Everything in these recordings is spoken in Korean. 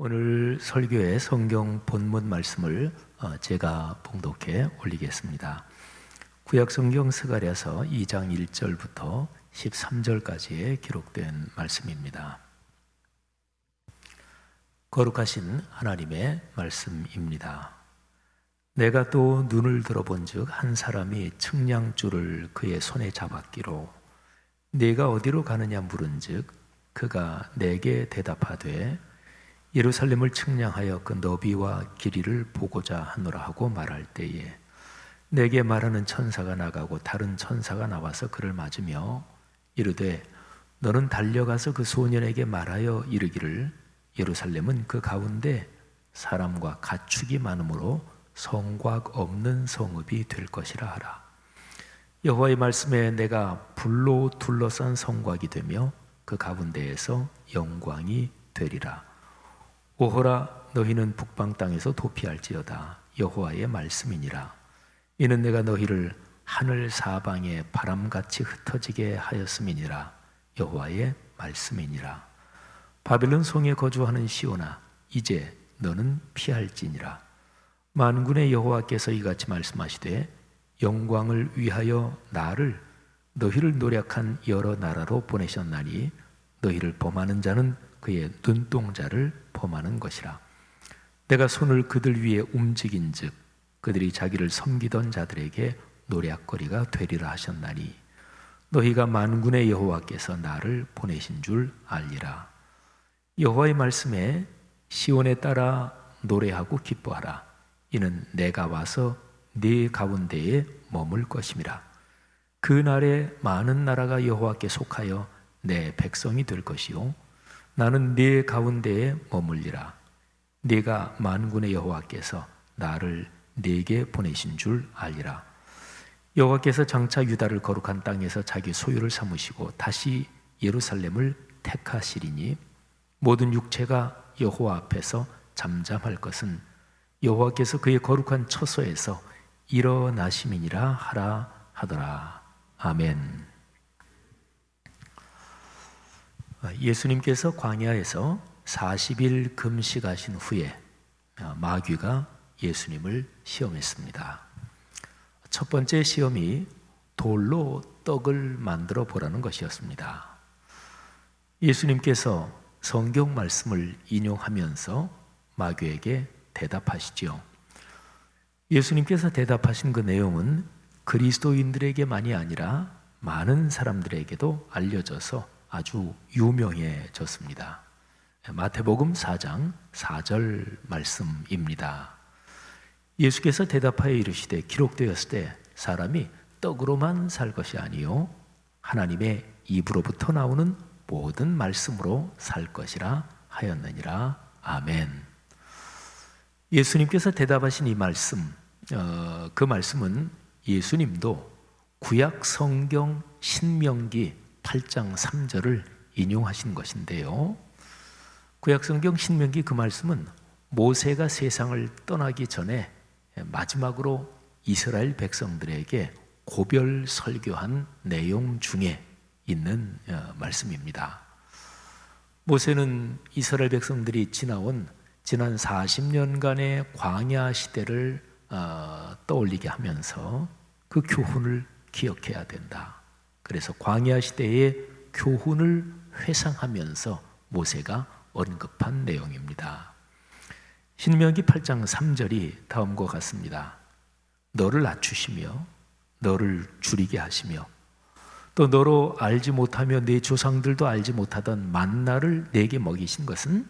오늘 설교의 성경 본문 말씀을 제가 봉독해 올리겠습니다. 구약 성경 스가랴서 2장 1절부터 13절까지에 기록된 말씀입니다. 거룩하신 하나님의 말씀입니다. 내가 또 눈을 들어본즉 한 사람이 측량줄을 그의 손에 잡았기로 네가 어디로 가느냐 물은즉 그가 내게 대답하되 예루살렘을 측량하여 그 너비와 길이를 보고자 하노라 하고 말할 때에 내게 말하는 천사가 나가고 다른 천사가 나와서 그를 맞으며 이르되 너는 달려가서 그 소년에게 말하여 이르기를 예루살렘은 그 가운데 사람과 가축이 많으므로 성곽 없는 성읍이 될 것이라 하라. 여호와의 말씀에 내가 불로 둘러싼 성곽이 되며 그 가운데에서 영광이 되리라. 오호라 너희는 북방 땅에서 도피할지어다. 여호와의 말씀이니라. 이는 내가 너희를 하늘 사방에 바람같이 흩어지게 하였음이니라. 여호와의 말씀이니라. 바벨론 성에 거주하는 시온아 이제 너는 피할지니라. 만군의 여호와께서 이같이 말씀하시되 영광을 위하여 나를 너희를 노력한 여러 나라로 보내셨나니 너희를 범하는 자는 그의 눈동자를 범하는 것이라. 내가 손을 그들 위에 움직인즉 그들이 자기를 섬기던 자들에게 노략거리가 되리라 하셨나니 너희가 만군의 여호와께서 나를 보내신 줄 알리라. 여호와의 말씀에 시온에 따라 노래하고 기뻐하라. 이는 내가 와서 네 가운데에 머물 것임이라. 그날에 많은 나라가 여호와께 속하여 내 백성이 될 것이요 나는 네 가운데에 머물리라. 네가 만군의 여호와께서 나를 네게 보내신 줄 알리라. 여호와께서 장차 유다를 거룩한 땅에서 자기 소유를 삼으시고 다시 예루살렘을 택하시리니 모든 육체가 여호와 앞에서 잠잠할 것은 여호와께서 그의 거룩한 처소에서 일어나심이니라 하라 하더라. 아멘. 예수님께서 광야에서 40일 금식하신 후에 마귀가 예수님을 시험했습니다. 첫 번째 시험이 돌로 떡을 만들어 보라는 것이었습니다. 예수님께서 성경 말씀을 인용하면서 마귀에게 대답하시죠. 예수님께서 대답하신 그 내용은 그리스도인들에게만이 아니라 많은 사람들에게도 알려져서 아주 유명해졌습니다. 마태복음 4장 4절 말씀입니다. 예수께서 대답하여 이르시되 기록되었을 때 사람이 떡으로만 살 것이 아니요 하나님의 입으로부터 나오는 모든 말씀으로 살 것이라 하였느니라. 아멘. 예수님께서 대답하신 이 말씀, 그 말씀은 예수님도 구약 성경 신명기 8장 3절을 인용하신 것인데요. 구약 성경 신명기 그 말씀은 모세가 세상을 떠나기 전에 마지막으로 이스라엘 백성들에게 고별 설교한 내용 중에 있는 말씀입니다. 모세는 이스라엘 백성들이 지난 40년간의 광야 시대를 떠올리게 하면서 그 교훈을 기억해야 된다. 그래서 광야 시대의 교훈을 회상하면서 모세가 언급한 내용입니다. 신명기 8장 3절이 다음과 같습니다. 너를 낮추시며 너를 줄이게 하시며 또 너로 알지 못하며 네 조상들도 알지 못하던 만나를 내게 먹이신 것은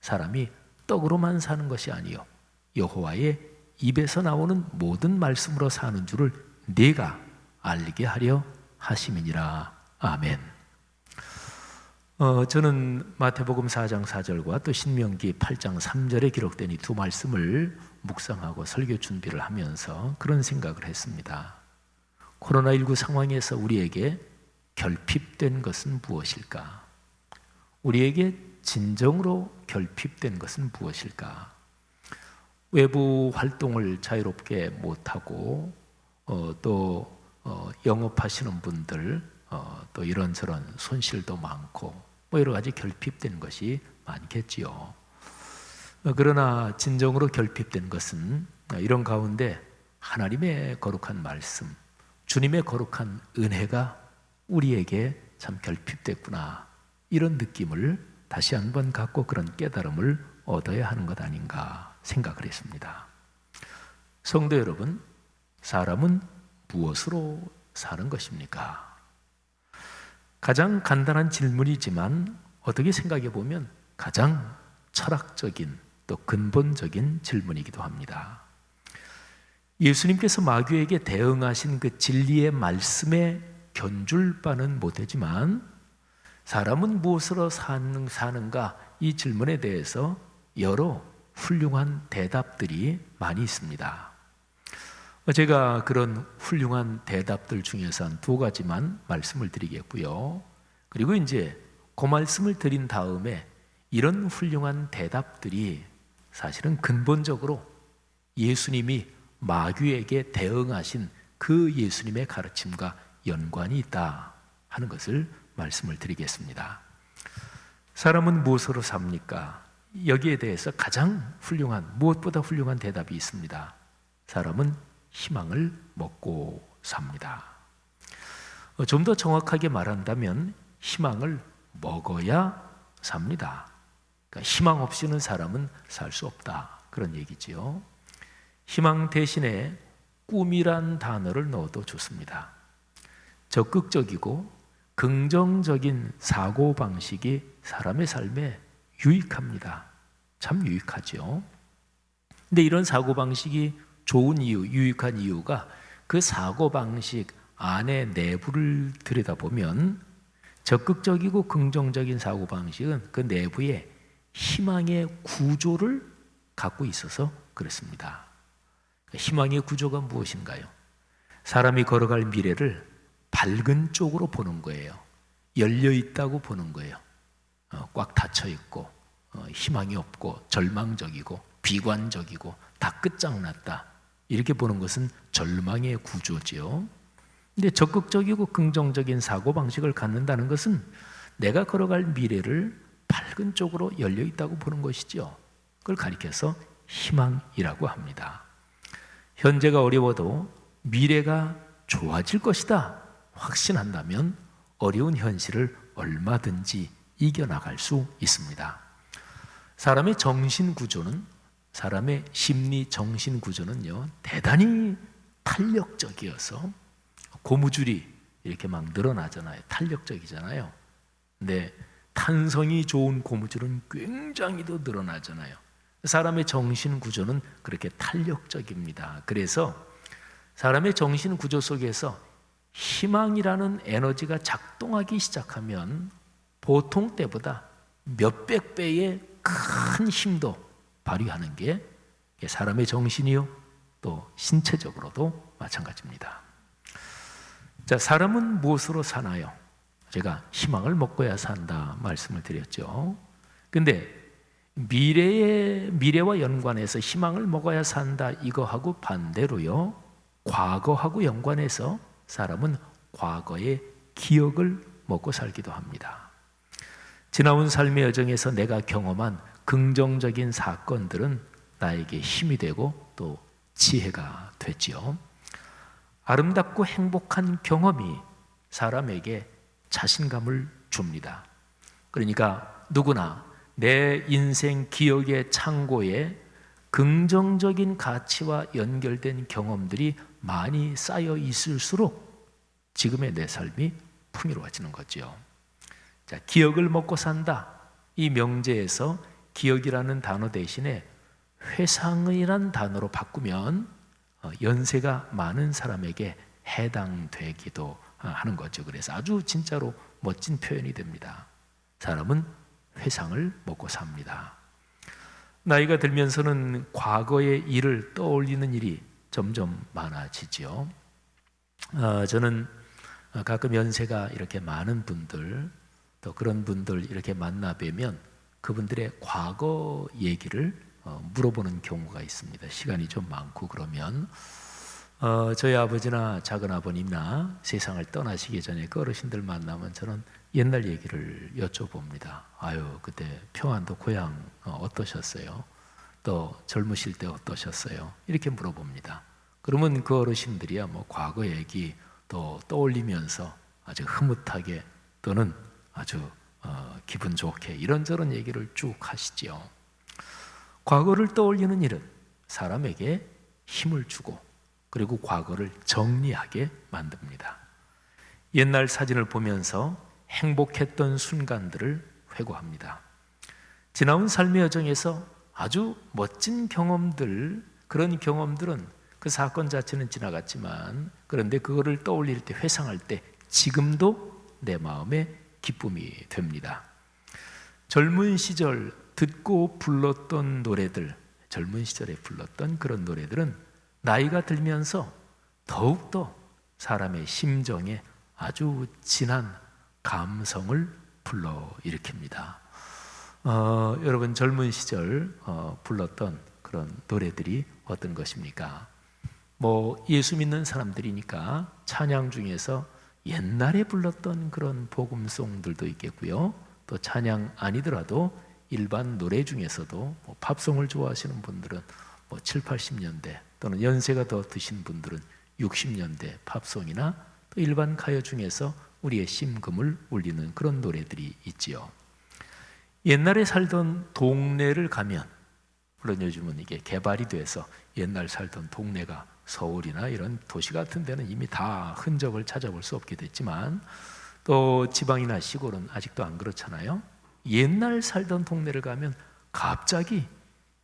사람이 떡으로만 사는 것이 아니요 여호와의 입에서 나오는 모든 말씀으로 사는 줄을 네가 알게 하려 하심이니라. 아멘. 저는 마태복음 4장 4절과 또 신명기 8장 3절에 기록된 이 두 말씀을 묵상하고 설교 준비를 하면서 그런 생각을 했습니다. 코로나19 상황에서 우리에게 결핍된 것은 무엇일까? 우리에게 진정으로 결핍된 것은 무엇일까? 외부 활동을 자유롭게 못하고 또 영업하시는 분들 또 이런저런 손실도 많고 뭐 여러 가지 결핍된 것이 많겠지요. 그러나 진정으로 결핍된 것은 이런 가운데 하나님의 거룩한 말씀, 주님의 거룩한 은혜가 우리에게 참 결핍됐구나, 이런 느낌을 다시 한번 갖고 그런 깨달음을 얻어야 하는 것 아닌가 생각을 했습니다. 성도 여러분, 사람은 무엇으로 사는 것입니까? 가장 간단한 질문이지만 어떻게 생각해 보면 가장 철학적인 또 근본적인 질문이기도 합니다. 예수님께서 마귀에게 대응하신 그 진리의 말씀에 견줄 바는 못하지만 사람은 무엇으로 사는가, 이 질문에 대해서 여러 훌륭한 대답들이 많이 있습니다. 제가 그런 훌륭한 대답들 중에서 한 두 가지만 말씀을 드리겠고요. 그리고 이제 그 말씀을 드린 다음에 이런 훌륭한 대답들이 사실은 근본적으로 예수님이 마귀에게 대응하신 그 예수님의 가르침과 연관이 있다 하는 것을 말씀을 드리겠습니다. 사람은 무엇으로 삽니까? 여기에 대해서 가장 훌륭한, 무엇보다 훌륭한 대답이 있습니다. 사람은 희망을 먹고 삽니다. 좀 더 정확하게 말한다면 희망을 먹어야 삽니다. 그러니까 희망 없이는 사람은 살 수 없다, 그런 얘기지요. 희망 대신에 꿈이란 단어를 넣어도 좋습니다. 적극적이고 긍정적인 사고방식이 사람의 삶에 유익합니다. 참 유익하죠. 근데 이런 사고방식이 좋은 이유, 유익한 이유가 그 사고방식 안에 내부를 들여다보면 적극적이고 긍정적인 사고방식은 그 내부에 희망의 구조를 갖고 있어서 그렇습니다. 희망의 구조가 무엇인가요? 사람이 걸어갈 미래를 밝은 쪽으로 보는 거예요. 열려 있다고 보는 거예요. 꽉 닫혀 있고 희망이 없고 절망적이고 비관적이고 다 끝장났다, 이렇게 보는 것은 절망의 구조지요. 근데 적극적이고 긍정적인 사고방식을 갖는다는 것은 내가 걸어갈 미래를 밝은 쪽으로 열려 있다고 보는 것이죠. 그걸 가리켜서 희망이라고 합니다. 현재가 어려워도 미래가 좋아질 것이다 확신한다면 어려운 현실을 얼마든지 이겨나갈 수 있습니다. 사람의 정신 구조는, 사람의 심리 정신 구조는요, 대단히 탄력적이어서 고무줄이 이렇게 막 늘어나잖아요. 탄력적이잖아요. 근데 탄성이 좋은 고무줄은 굉장히도 늘어나잖아요. 사람의 정신 구조는 그렇게 탄력적입니다. 그래서 사람의 정신 구조 속에서 희망이라는 에너지가 작동하기 시작하면 보통 때보다 몇백 배의 큰 힘도 발휘하는 게 사람의 정신이요, 또 신체적으로도 마찬가지입니다. 자, 사람은 무엇으로 사나요? 제가 희망을 먹고야 산다 말씀을 드렸죠. 근데 미래와 연관해서 희망을 먹어야 산다, 이거하고 반대로요, 과거하고 연관해서 사람은 과거의 기억을 먹고 살기도 합니다. 지나온 삶의 여정에서 내가 경험한 긍정적인 사건들은 나에게 힘이 되고 또 지혜가 되지요. 아름답고 행복한 경험이 사람에게 자신감을 줍니다. 그러니까 누구나 내 인생 기억의 창고에 긍정적인 가치와 연결된 경험들이 많이 쌓여 있을수록 지금의 내 삶이 풍요로워지는 거죠. 자, 기억을 먹고 산다, 이 명제에서 기억이라는 단어 대신에 회상이라는 단어로 바꾸면 연세가 많은 사람에게 해당되기도 하는 거죠. 그래서 아주 진짜로 멋진 표현이 됩니다. 사람은 회상을 먹고 삽니다. 나이가 들면서는 과거의 일을 떠올리는 일이 점점 많아지죠. 저는 가끔 연세가 이렇게 많은 분들, 또 그런 분들 이렇게 만나 뵈면 그분들의 과거 얘기를 물어보는 경우가 있습니다. 시간이 좀 많고 그러면 저희 아버지나 작은아버님이나 세상을 떠나시기 전에 그 어르신들 만나면 저는 옛날 얘기를 여쭤봅니다. 아유, 그때 평안도 고향 어떠셨어요? 또 젊으실 때 어떠셨어요? 이렇게 물어봅니다. 그러면 그 어르신들이야 뭐 과거 얘기 또 떠올리면서 아주 흐뭇하게 또는 아주 기분 좋게 이런저런 얘기를 쭉 하시지요. 과거를 떠올리는 일은 사람에게 힘을 주고 그리고 과거를 정리하게 만듭니다. 옛날 사진을 보면서 행복했던 순간들을 회고합니다. 지나온 삶의 여정에서 아주 멋진 경험들, 그런 경험들은 그 사건 자체는 지나갔지만 그런데 그거를 떠올릴 때, 회상할 때 지금도 내 마음에 기쁨이 됩니다. 젊은 시절 듣고 불렀던 노래들, 젊은 시절에 불렀던 그런 노래들은 나이가 들면서 더욱더 사람의 심정에 아주 진한 감성을 불러일으킵니다. 여러분 젊은 시절 불렀던 그런 노래들이 어떤 것입니까? 뭐 예수 믿는 사람들이니까 찬양 중에서 옛날에 불렀던 그런 복음송들도 있겠고요. 또 찬양 아니더라도 일반 노래 중에서도 뭐 팝송을 좋아하시는 분들은 뭐 7, 80년대 또는 연세가 더 드신 분들은 60년대 팝송이나 또 일반 가요 중에서 우리의 심금을 울리는 그런 노래들이 있지요. 옛날에 살던 동네를 가면, 물론 요즘은 이게 개발이 돼서 옛날 살던 동네가 서울이나 이런 도시 같은 데는 이미 다 흔적을 찾아볼 수 없게 됐지만 또 지방이나 시골은 아직도 안 그렇잖아요. 옛날 살던 동네를 가면 갑자기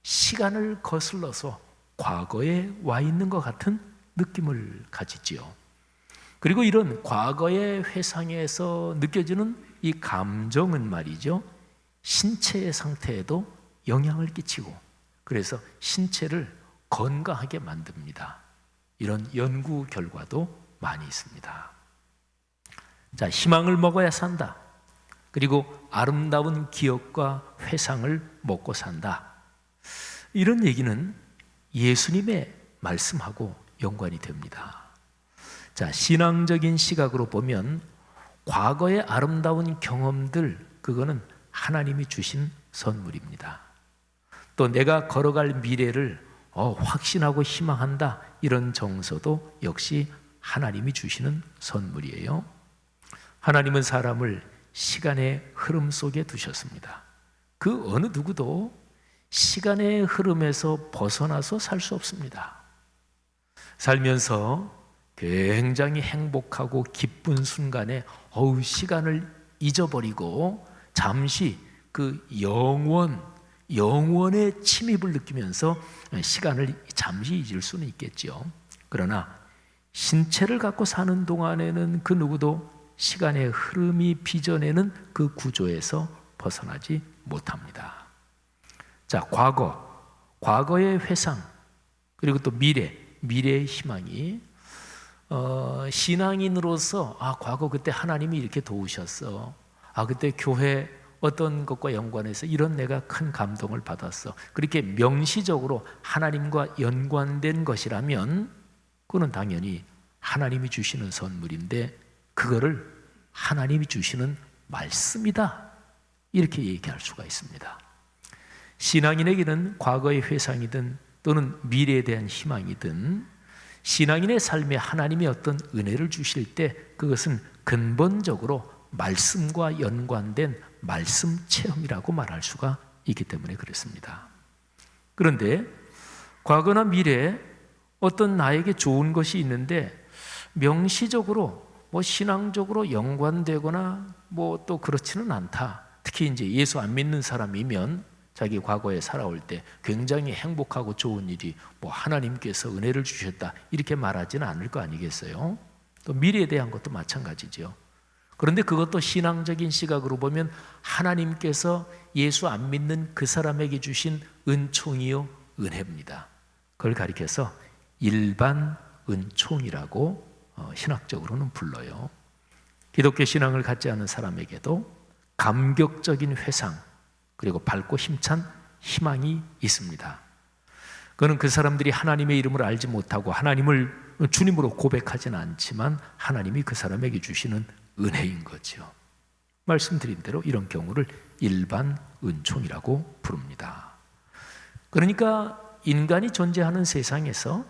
시간을 거슬러서 과거에 와 있는 것 같은 느낌을 가지지요. 그리고 이런 과거의 회상에서 느껴지는 이 감정은 말이죠, 신체의 상태에도 영향을 끼치고 그래서 신체를 건강하게 만듭니다. 이런 연구 결과도 많이 있습니다. 자, 희망을 먹어야 산다. 그리고 아름다운 기억과 회상을 먹고 산다. 이런 얘기는 예수님의 말씀하고 연관이 됩니다. 자, 신앙적인 시각으로 보면 과거의 아름다운 경험들, 그거는 하나님이 주신 선물입니다. 또 내가 걸어갈 미래를 확신하고 희망한다, 이런 정서도 역시 하나님이 주시는 선물이에요. 하나님은 사람을 시간의 흐름 속에 두셨습니다. 그 어느 누구도 시간의 흐름에서 벗어나서 살 수 없습니다. 살면서 굉장히 행복하고 기쁜 순간에 시간을 잊어버리고 잠시 그 영원의 침입을 느끼면서 시간을 잠시 잊을 수는 있겠죠. 그러나 신체를 갖고 사는 동안에는 그 누구도 시간의 흐름이 빚어내는 그 구조에서 벗어나지 못합니다. 자, 과거의 회상, 그리고 또 미래의 희망이 신앙인으로서 과거 그때 하나님이 이렇게 도우셨어. 그때 교회 어떤 것과 연관해서 이런 내가 큰 감동을 받았어. 그렇게 명시적으로 하나님과 연관된 것이라면 그거는 당연히 하나님이 주시는 선물인데 그거를 하나님이 주시는 말씀이다, 이렇게 얘기할 수가 있습니다. 신앙인에게는 과거의 회상이든 또는 미래에 대한 희망이든 신앙인의 삶에 하나님이 어떤 은혜를 주실 때 그것은 근본적으로 말씀과 연관된 말씀 체험이라고 말할 수가 있기 때문에 그렇습니다. 그런데 과거나 미래에 어떤 나에게 좋은 것이 있는데 명시적으로 신앙적으로 연관되거나 또 그렇지는 않다. 특히 이제 예수 안 믿는 사람이면 자기 과거에 살아올 때 굉장히 행복하고 좋은 일이 하나님께서 은혜를 주셨다, 이렇게 말하지는 않을 거 아니겠어요? 또 미래에 대한 것도 마찬가지죠. 그런데 그것도 신앙적인 시각으로 보면 하나님께서 예수 안 믿는 그 사람에게 주신 은총이요 은혜입니다. 그걸 가리켜서 일반 은총이라고 신학적으로는 불러요. 기독교 신앙을 갖지 않은 사람에게도 감격적인 회상, 그리고 밝고 힘찬 희망이 있습니다. 그거는 그 사람들이 하나님의 이름을 알지 못하고 하나님을 주님으로 고백하지는 않지만 하나님이 그 사람에게 주시는 은혜인 거죠. 말씀드린 대로 이런 경우를 일반 은총이라고 부릅니다. 그러니까 인간이 존재하는 세상에서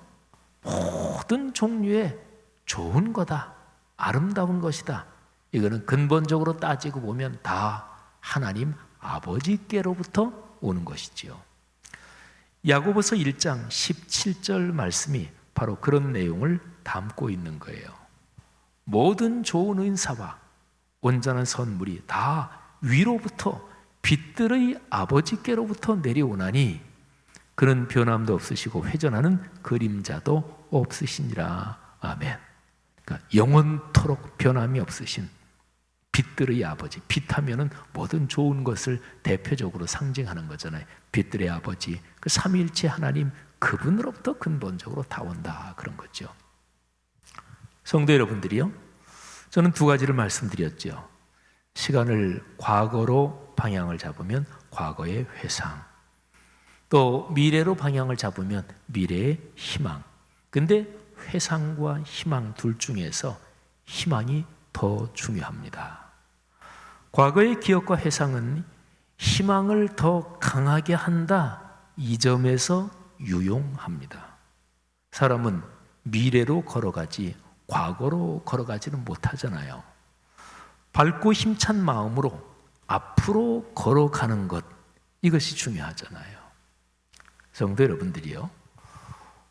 모든 종류의 좋은 거다, 아름다운 것이다, 이거는 근본적으로 따지고 보면 다 하나님 아버지께로부터 오는 것이지요. 야고보서 1장 17절 말씀이 바로 그런 내용을 담고 있는 거예요. 모든 좋은 은사와 온전한 선물이 다 위로부터 빛들의 아버지께로부터 내려오나니 그는 변함도 없으시고 회전하는 그림자도 없으시니라. 아멘. 그러니까 영원토록 변함이 없으신 빛들의 아버지. 빛하면은 모든 좋은 것을 대표적으로 상징하는 거잖아요. 빛들의 아버지, 그 삼위일체 하나님, 그분으로부터 근본적으로 다 온다, 그런 거죠. 성도 여러분들이요, 저는 두 가지를 말씀드렸죠. 시간을 과거로 방향을 잡으면 과거의 회상, 또 미래로 방향을 잡으면 미래의 희망. 근데 회상과 희망 둘 중에서 희망이 더 중요합니다. 과거의 기억과 회상은 희망을 더 강하게 한다, 이 점에서 유용합니다. 사람은 미래로 걸어가지 과거로 걸어가지는 못하잖아요. 밝고 힘찬 마음으로 앞으로 걸어가는 것, 이것이 중요하잖아요. 성도 여러분들이요,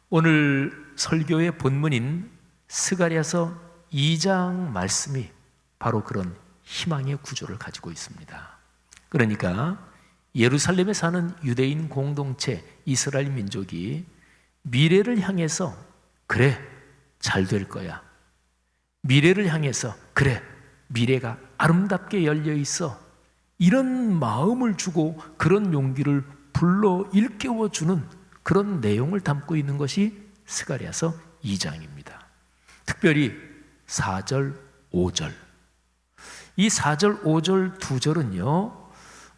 오늘 설교의 본문인 스가랴서 2장 말씀이 바로 그런 희망의 구조를 가지고 있습니다. 그러니까 예루살렘에 사는 유대인 공동체 이스라엘 민족이 미래를 향해서 그래, 잘 될 거야, 미래를 향해서 그래, 미래가 아름답게 열려 있어, 이런 마음을 주고 그런 용기를 불러 일깨워주는 그런 내용을 담고 있는 것이 스가랴서 2장입니다. 특별히 4절, 5절. 이 4절, 5절 두 절은요,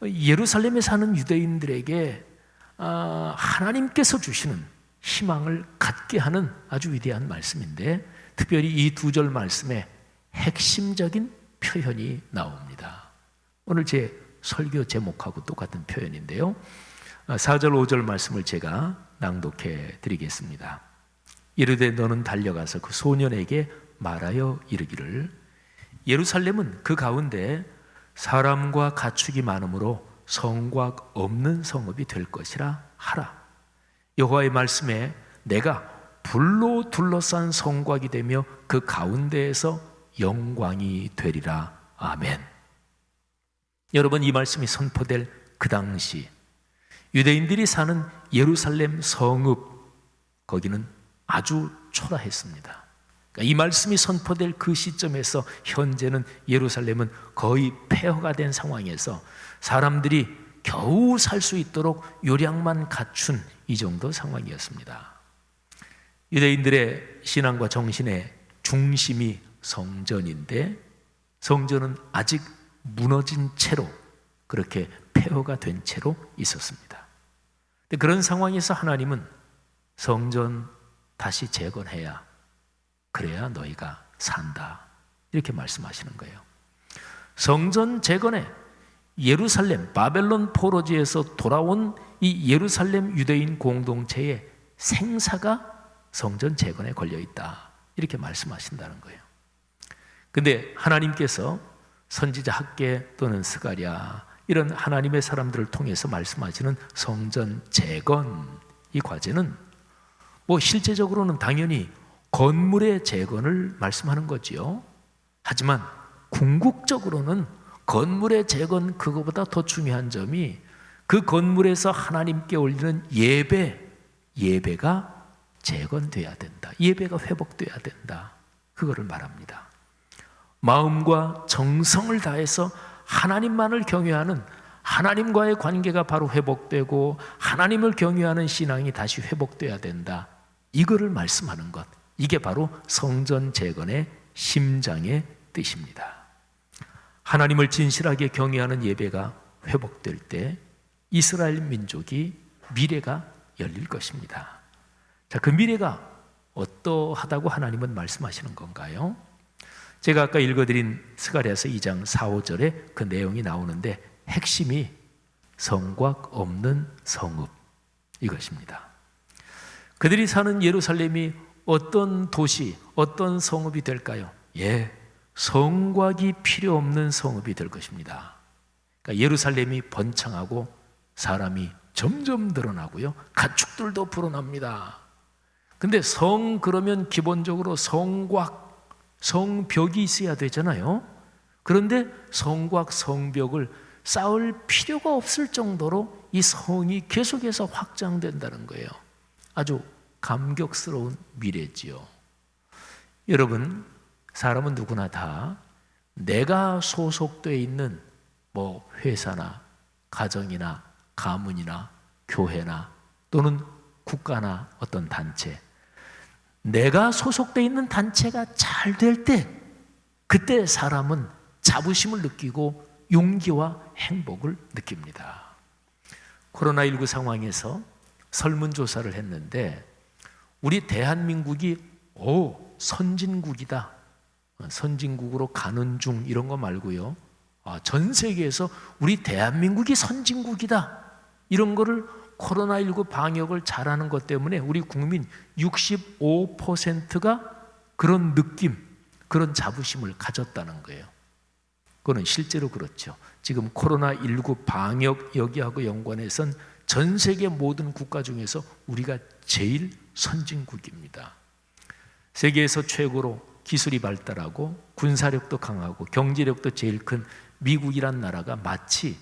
예루살렘에 사는 유대인들에게 하나님께서 주시는 희망을 갖게 하는 아주 위대한 말씀인데, 특별히 이 두 절 말씀에 핵심적인 표현이 나옵니다. 오늘 제 설교 제목하고 똑같은 표현인데요, 4절, 5절 말씀을 제가 낭독해 드리겠습니다. 이르되 너는 달려가서 그 소년에게 말하여 이르기를, 예루살렘은 그 가운데 사람과 가축이 많으므로 성곽 없는 성읍이 될 것이라 하라. 여호와의 말씀에 내가 불로 둘러싼 성곽이 되며 그 가운데에서 영광이 되리라. 아멘. 여러분, 이 말씀이 선포될 그 당시 유대인들이 사는 예루살렘 성읍, 거기는 아주 초라했습니다. 이 말씀이 선포될 그 시점에서 현재는 예루살렘은 거의 폐허가 된 상황에서 사람들이 겨우 살 수 있도록 요량만 갖춘 이 정도 상황이었습니다. 유대인들의 신앙과 정신의 중심이 성전인데, 성전은 아직 무너진 채로, 그렇게 폐허가 된 채로 있었습니다. 그런 상황에서 하나님은 성전 다시 재건해야, 그래야 너희가 산다, 이렇게 말씀하시는 거예요. 성전 재건에 예루살렘 바벨론 포로지에서 돌아온 이 예루살렘 유대인 공동체의 생사가 성전 재건에 걸려있다, 이렇게 말씀하신다는 거예요. 근데 하나님께서 선지자 학개 또는 스가랴, 이런 하나님의 사람들을 통해서 말씀하시는 성전 재건, 이 과제는 실제적으로는 당연히 건물의 재건을 말씀하는 거지요. 하지만 궁극적으로는 건물의 재건, 그거보다 더 중요한 점이 그 건물에서 하나님께 올리는 예배가 재건돼야 된다, 예배가 회복돼야 된다, 그거를 말합니다. 마음과 정성을 다해서 하나님만을 경외하는, 하나님과의 관계가 바로 회복되고 하나님을 경외하는 신앙이 다시 회복돼야 된다, 이거를 말씀하는 것, 이게 바로 성전 재건의 심장의 뜻입니다. 하나님을 진실하게 경외하는 예배가 회복될 때 이스라엘 민족이 미래가 열릴 것입니다. 자, 그 미래가 어떠하다고 하나님은 말씀하시는 건가요? 제가 아까 읽어드린 스가랴서 2장 4, 5절에 그 내용이 나오는데 핵심이 성곽 없는 성읍, 이것입니다. 그들이 사는 예루살렘이 어떤 도시, 어떤 성읍이 될까요? 성곽이 필요 없는 성읍이 될 것입니다. 그러니까 예루살렘이 번창하고 사람이 점점 늘어나고요, 가축들도 불어납니다. 근데 성 그러면 기본적으로 성곽, 성벽이 있어야 되잖아요. 그런데 성곽, 성벽을 쌓을 필요가 없을 정도로 이 성이 계속해서 확장된다는 거예요. 아주 감격스러운 미래지요. 여러분, 사람은 누구나 다 내가 소속되어 있는 회사나 가정이나 가문이나 교회나 또는 국가나 어떤 단체, 내가 소속되어 있는 단체가 잘 될 때, 그때 사람은 자부심을 느끼고 용기와 행복을 느낍니다. 코로나19 상황에서 설문조사를 했는데 우리 대한민국이 선진국이다, 선진국으로 가는 중, 이런 거 말고요, 전 세계에서 우리 대한민국이 선진국이다, 이런 거를 코로나19 방역을 잘하는 것 때문에 우리 국민 65%가 그런 느낌, 그런 자부심을 가졌다는 거예요. 그거는 실제로 그렇죠. 지금 코로나19 방역 여기하고 연관해선 전 세계 모든 국가 중에서 우리가 제일 선진국입니다. 세계에서 최고로 기술이 발달하고 군사력도 강하고 경제력도 제일 큰 미국이란 나라가 마치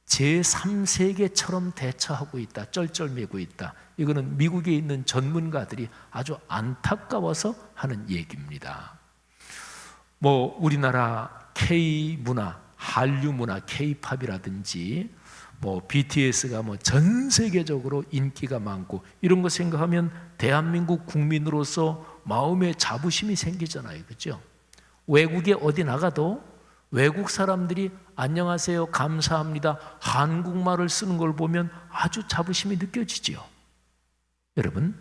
제3세계처럼 대처하고 있다, 쩔쩔매고 있다. 이거는 미국에 있는 전문가들이 아주 안타까워서 하는 얘기입니다. 우리나라 K문화, 한류문화, K-팝이라든지 BTS가 전 세계적으로 인기가 많고 이런 거 생각하면 대한민국 국민으로서 마음에 자부심이 생기잖아요. 그렇죠? 외국에 어디 나가도 외국 사람들이 안녕하세요, 감사합니다, 한국말을 쓰는 걸 보면 아주 자부심이 느껴지지요. 여러분,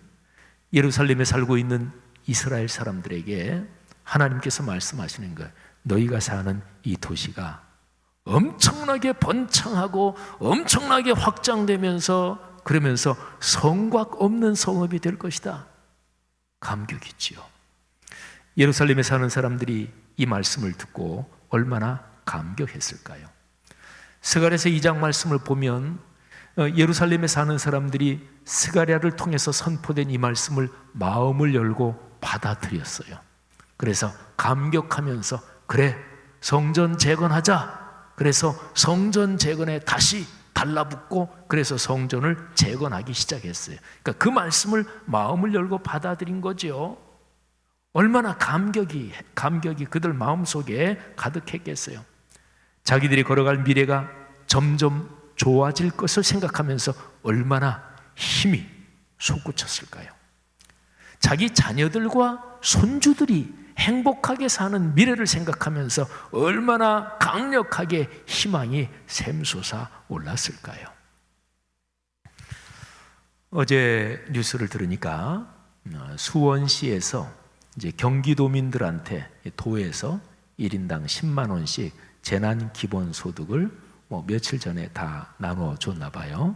예루살렘에 살고 있는 이스라엘 사람들에게 하나님께서 말씀하시는 거예요. 너희가 사는 이 도시가 엄청나게 번창하고 엄청나게 확장되면서, 그러면서 성곽 없는 성읍이 될 것이다. 감격이지요. 예루살렘에 사는 사람들이 이 말씀을 듣고 얼마나 감격했을까요? 스가랴서 2장 말씀을 보면 예루살렘에 사는 사람들이 스가랴를 통해서 선포된 이 말씀을 마음을 열고 받아들였어요. 그래서 감격하면서 그래, 성전 재건하자. 그래서 성전 재건에 다시 달라붙고 그래서 성전을 재건하기 시작했어요. 그러니까 그 말씀을 마음을 열고 받아들인 거죠. 얼마나 감격이 그들 마음속에 가득했겠어요. 자기들이 걸어갈 미래가 점점 좋아질 것을 생각하면서 얼마나 힘이 솟구쳤을까요? 자기 자녀들과 손주들이 행복하게 사는 미래를 생각하면서 얼마나 강력하게 희망이 샘솟아 올랐을까요? 어제 뉴스를 들으니까 수원시에서 이제 경기도민들한테 도에서 1인당 10만 원씩 재난 기본소득을 며칠 전에 다 나눠줬나 봐요.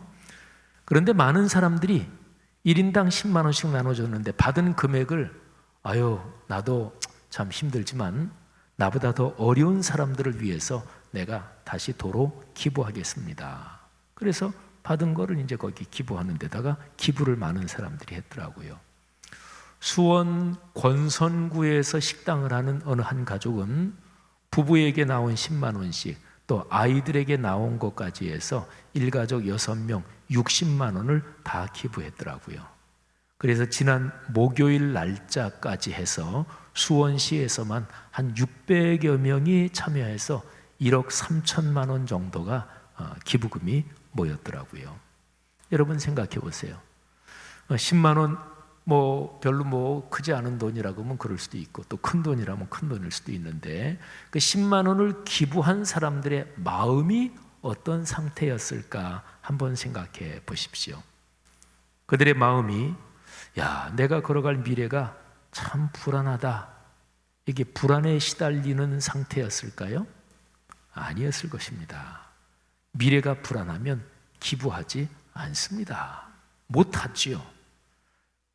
그런데 많은 사람들이 1인당 10만 원씩 나눠줬는데 받은 금액을 나도 참 힘들지만 나보다 더 어려운 사람들을 위해서 내가 다시 도로 기부하겠습니다. 그래서 받은 거를 이제 거기 기부하는 데다가 기부를 많은 사람들이 했더라고요. 수원 권선구에서 식당을 하는 어느 한 가족은 부부에게 나온 10만 원씩 또 아이들에게 나온 것까지 해서 일가족 6명 60만 원을 다 기부했더라고요. 그래서 지난 목요일 날짜까지 해서 수원시에서만 한 600여 명이 참여해서 1억 3천만 원 정도가 기부금이 모였더라고요. 여러분 생각해 보세요. 10만 원 별로 크지 않은 돈이라고 하면 그럴 수도 있고 또 큰 돈이라면 큰 돈일 수도 있는데 그 10만 원을 기부한 사람들의 마음이 어떤 상태였을까 한번 생각해 보십시오. 그들의 마음이 내가 걸어갈 미래가 참 불안하다, 이게 불안에 시달리는 상태였을까요? 아니었을 것입니다. 미래가 불안하면 기부하지 않습니다. 못하지요.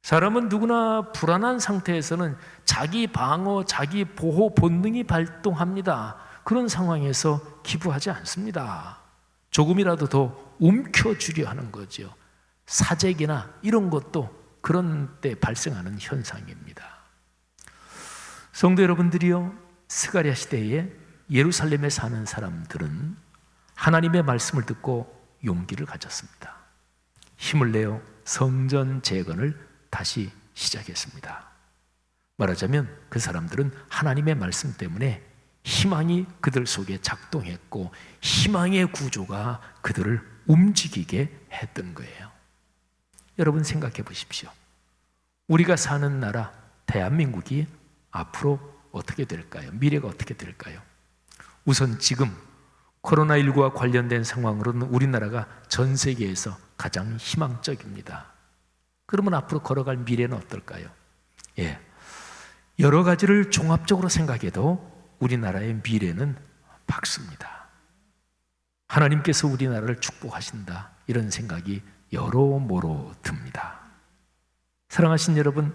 사람은 누구나 불안한 상태에서는 자기 방어, 자기 보호 본능이 발동합니다. 그런 상황에서 기부하지 않습니다. 조금이라도 더 움켜쥐려 하는 거죠. 사재기나 이런 것도 그런 때 발생하는 현상입니다. 성도 여러분들이요, 스가랴 시대에 예루살렘에 사는 사람들은 하나님의 말씀을 듣고 용기를 가졌습니다. 힘을 내어 성전 재건을 다시 시작했습니다. 말하자면 그 사람들은 하나님의 말씀 때문에 희망이 그들 속에 작동했고 희망의 구조가 그들을 움직이게 했던 거예요. 여러분 생각해 보십시오. 우리가 사는 나라 대한민국이 앞으로 어떻게 될까요? 미래가 어떻게 될까요? 우선 지금 코로나19와 관련된 상황으로는 우리나라가 전 세계에서 가장 희망적입니다. 그러면 앞으로 걸어갈 미래는 어떨까요? 여러 가지를 종합적으로 생각해도 우리나라의 미래는 밝습니다. 하나님께서 우리나라를 축복하신다, 이런 생각이 여러모로 듭니다. 사랑하신 여러분,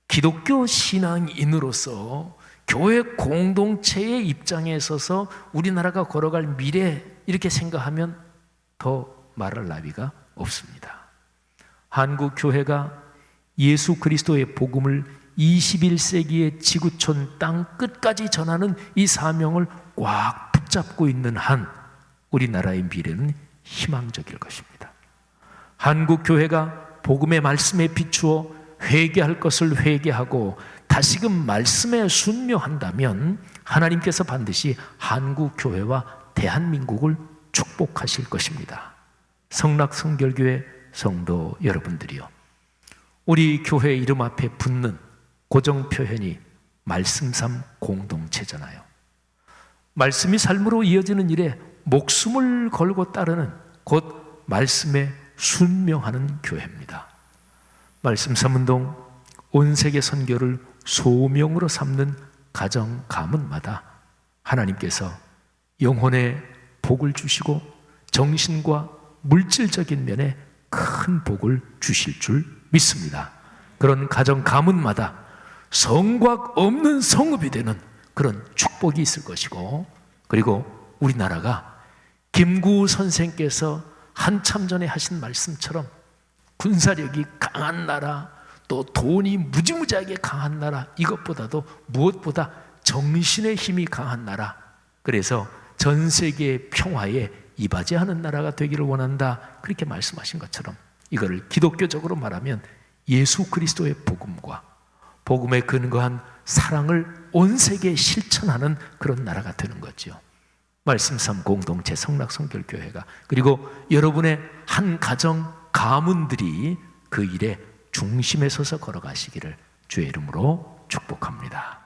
기독교 신앙인으로서 교회 공동체의 입장에 서서 우리나라가 걸어갈 미래, 이렇게 생각하면 더 말할 나위가 없습니다. 한국 교회가 예수 그리스도의 복음을 21세기의 지구촌 땅 끝까지 전하는 이 사명을 꽉 붙잡고 있는 한 우리나라의 미래는 희망적일 것입니다. 한국 교회가 복음의 말씀에 비추어 회개할 것을 회개하고 다시금 말씀에 순묘한다면 하나님께서 반드시 한국 교회와 대한민국을 축복하실 것입니다. 성락성결교회 성도 여러분들이요, 우리 교회 이름 앞에 붙는 고정 표현이 말씀삼 공동체잖아요. 말씀이 삶으로 이어지는 일에 목숨을 걸고 따르는, 곧 말씀에 순명하는 교회입니다. 말씀 삼운동 온 세계 선교를 소명으로 삼는 가정 가문마다 하나님께서 영혼의 복을 주시고 정신과 물질적인 면에 큰 복을 주실 줄 믿습니다. 그런 가정 가문마다 성곽 없는 성읍이 되는 그런 축복이 있을 것이고, 그리고 우리나라가 김구 선생께서 한참 전에 하신 말씀처럼 군사력이 강한 나라, 또 돈이 무지무지하게 강한 나라, 이것보다도 무엇보다 정신의 힘이 강한 나라, 그래서 전 세계의 평화에 이바지하는 나라가 되기를 원한다, 그렇게 말씀하신 것처럼 이거를 기독교적으로 말하면 예수 그리스도의 복음과 복음에 근거한 사랑을 온 세계에 실천하는 그런 나라가 되는 거죠. 말씀삼 공동체 성락성결교회가, 그리고 여러분의 한 가정 가문들이 그 일에 중심에 서서 걸어가시기를 주의 이름으로 축복합니다.